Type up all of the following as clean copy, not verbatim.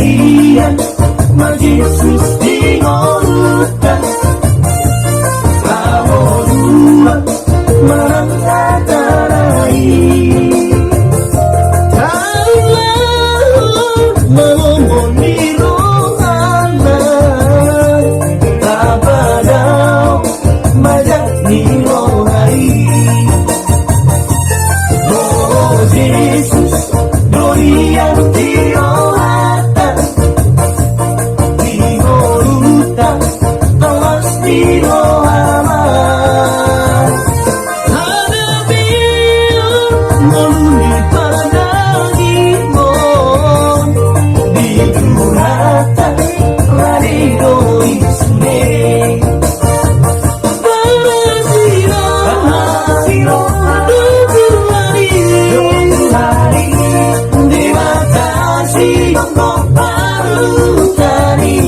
kalian Yesus dingolutan Kamolua merangkatarai Kaulah melomoni rohana Tabadao majak nilohai Oh Yesus gloria Dirohata Dirohuta Tomas Dirohama Hadabiyo Moluni Padagimon Dirohata Rarido Isune Bahasiro Dukuhari Dibatasi Mengopalutani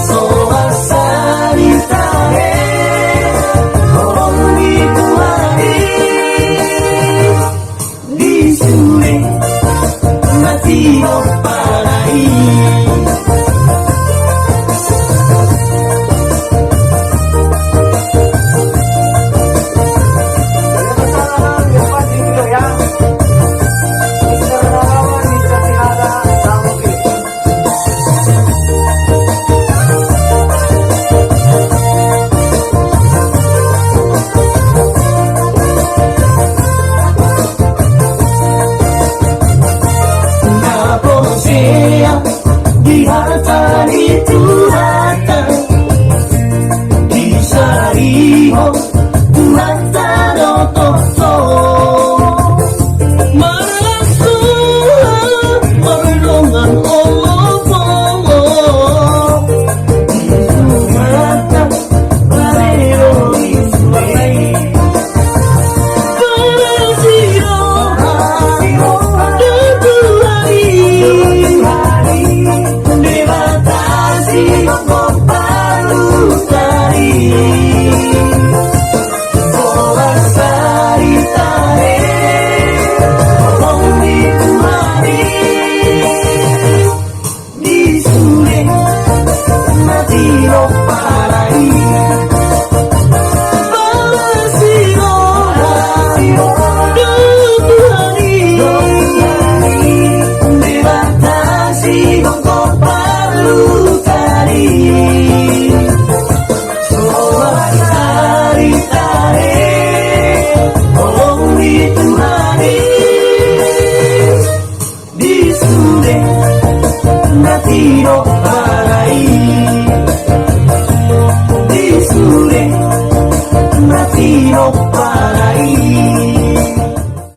Soasari tahe Kolong dikuhari Disure Mati oparai di harta itu harta di sariho Tuhan tadototo merasa merenungan Allah mata barero ismai Barasiro Dibatasi mengopalutari Soasari tahe Kolong dikuhari Disure mati oparai Balasiro Dukuhari Dibatasi mengopalutari Soasari tahe Kolong dikuhari Disure mati oparai